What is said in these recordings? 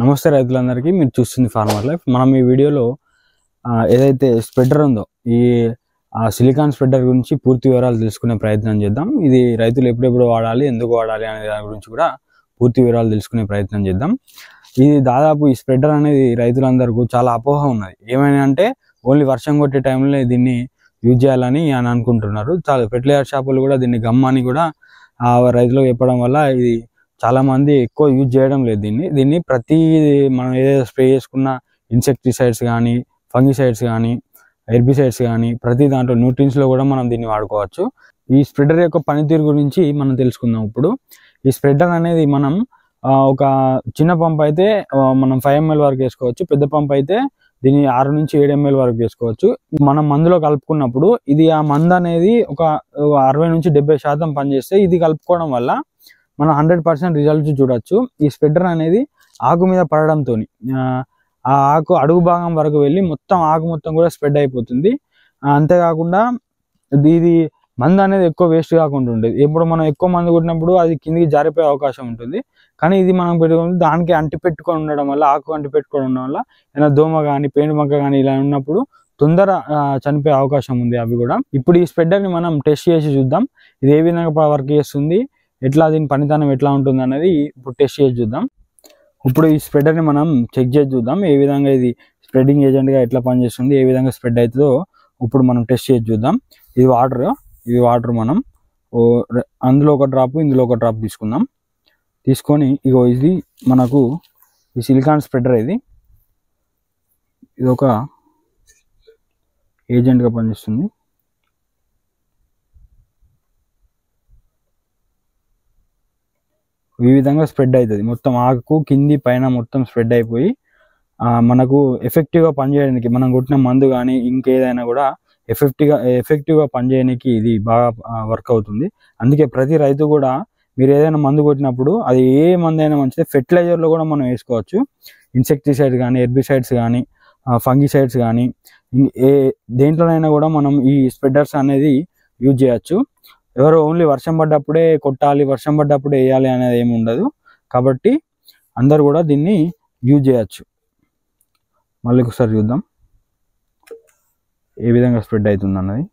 నమస్తే రైతులందరికీ, మీరు చూస్తుంది ఫార్మర్ లైఫ్. మనం ఈ వీడియోలో ఏదైతే స్ప్రెడర్ ఉందో ఈ సిలికాన్ స్ప్రెడర్ గురించి పూర్తి వివరాలు తెలుసుకునే ప్రయత్నం చేద్దాం. ఇది రైతులు ఎప్పుడెప్పుడు వాడాలి, ఎందుకు వాడాలి అనే దాని గురించి కూడా పూర్తి వివరాలు తెలుసుకునే ప్రయత్నం చేద్దాం. ఇది దాదాపు ఈ స్ప్రెడర్ అనేది రైతులందరికీ చాలా అపోహ ఉన్నది. ఏమైనా అంటే ఓన్లీ వర్షం కొట్టే టైంలో దీన్ని యూజ్ చేయాలని అని అనుకుంటున్నారు. చాలా ఫెర్టిలైజర్ షాపులు కూడా దీన్ని గమ్మని కూడా రైతులకు చెప్పడం వల్ల ఇది చాలా మంది ఎక్కువ యూజ్ చేయడం లేదు. దీన్ని ప్రతి మనం ఏదైతే స్ప్రే చేసుకున్న ఇన్సెక్టిసైడ్స్ కానీ, ఫంగిసైడ్స్ కానీ, హెర్బిసైడ్స్ కానీ ప్రతి దాంట్లో న్యూట్రియన్స్లో కూడా మనం దీన్ని వాడుకోవచ్చు. ఈ స్ప్రెడర్ యొక్క పనితీరు గురించి మనం తెలుసుకుందాం. ఇప్పుడు ఈ స్ప్రెడర్ అనేది మనం ఒక చిన్న పంప్ అయితే మనం 5 ml వరకు వేసుకోవచ్చు. పెద్ద పంప్ అయితే దీన్ని 6 నుంచి 7 ml వరకు వేసుకోవచ్చు. మనం మందులో కలుపుకున్నప్పుడు ఇది ఆ మందు అనేది ఒక 60 నుంచి 70% పనిచేస్తే ఇది కలుపుకోవడం వల్ల మనం 100% రిజల్ట్స్ చూడొచ్చు. ఈ స్ప్రెడర్ అనేది ఆకు మీద పడడంతో ఆ ఆకు అడుగు భాగం వరకు వెళ్ళి మొత్తం ఆకు మొత్తం కూడా స్ప్రెడ్ అయిపోతుంది. అంతేకాకుండా ఇది మందు అనేది ఎక్కువ వేస్ట్ కాకుండా ఉండేది. ఇప్పుడు మనం ఎక్కువ మందు కొట్టినప్పుడు అది కిందికి జారిపోయే అవకాశం ఉంటుంది. కానీ ఇది మనం పెట్టుకుని దానికి అంటిపెట్టుకొని ఉండడం వల్ల, ఆకు అంటిపెట్టుకొని ఉండడం వల్ల ఏదైనా దోమ కానీ, పేను మొక్క కానీ ఇలా ఉన్నప్పుడు తొందర చనిపోయే అవకాశం ఉంది అవి కూడా. ఇప్పుడు ఈ స్ప్రెడర్ని మనం టెస్ట్ చేసి చూద్దాం. ఇది ఏ విధంగా వర్క్ చేస్తుంది, ఎట్లా దీని పనితనం ఎట్లా ఉంటుంది అనేది ఇప్పుడు టెస్ట్ చేసి చూద్దాం. ఇప్పుడు ఈ స్ప్రెడర్ని మనం చెక్ చేసి చూద్దాం. ఏ విధంగా ఇది స్ప్రెడింగ్ ఏజెంట్గా ఎట్లా పనిచేస్తుంది, ఏ విధంగా స్ప్రెడ్ అవుతుందో ఇప్పుడు మనం టెస్ట్ చేసి చూద్దాం. ఇది వాటర్ మనం అందులో ఒక డ్రాప్, ఇందులో ఒక డ్రాప్ తీసుకుందాం. తీసుకొని ఇగో ఇది మనకు ఈ సిలికాన్ స్ప్రెడర్, ఇది ఒక ఏజెంట్గా పనిచేస్తుంది. ఈ విధంగా స్ప్రెడ్ అవుతుంది. మొత్తం ఆకు కింది పైన మొత్తం స్ప్రెడ్ అయిపోయి మనకు ఎఫెక్టివ్గా పనిచేయడానికి, మనం కొట్టిన మందు కానీ ఇంకేదైనా కూడా ఎఫెక్టివ్గా పనిచేయడానికి ఇది బాగా వర్క్ అవుతుంది. అందుకే ప్రతి రైతు కూడా మీరు ఏదైనా మందు కొట్టినప్పుడు అది ఏ మందు అయినా మంచిదే, ఫెర్టిలైజర్లో కూడా మనం వేసుకోవచ్చు. ఇన్సెక్టిసైడ్స్ కానీ, హెర్బిసైడ్స్ కానీ, ఫంగిసైడ్స్ కానీ దేంట్లోనైనా కూడా మనం ఈ స్ప్రెడర్స్ అనేది యూజ్ చేయొచ్చు. ఎవరు ఓన్లీ వర్షం పడ్డప్పుడే కొట్టాలి, వర్షం పడ్డప్పుడే వేయాలి అనేది ఏమి ఉండదు. కాబట్టి అందరు కూడా దీన్ని యూజ్ చేయొచ్చు. మళ్ళీ ఒకసారి చూద్దాం ఏ విధంగా స్ప్రెడ్ అవుతుంది అన్నది.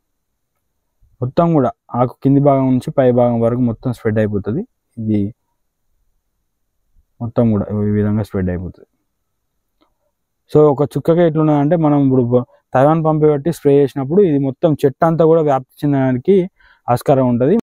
మొత్తం కూడా ఆకు కింది భాగం నుంచి పై భాగం వరకు మొత్తం స్ప్రెడ్ అయిపోతుంది. ఇది మొత్తం కూడా ఈ విధంగా స్ప్రెడ్ అయిపోతుంది. సో ఒక చుక్కగా ఎట్లున్నదంటే, మనం ఇప్పుడు తైవాన్ పంపి బట్టి స్ప్రే చేసినప్పుడు ఇది మొత్తం చెట్టు అంతా కూడా వ్యాప్తి చెందడానికి ఆస్కారం ఉంటుంది.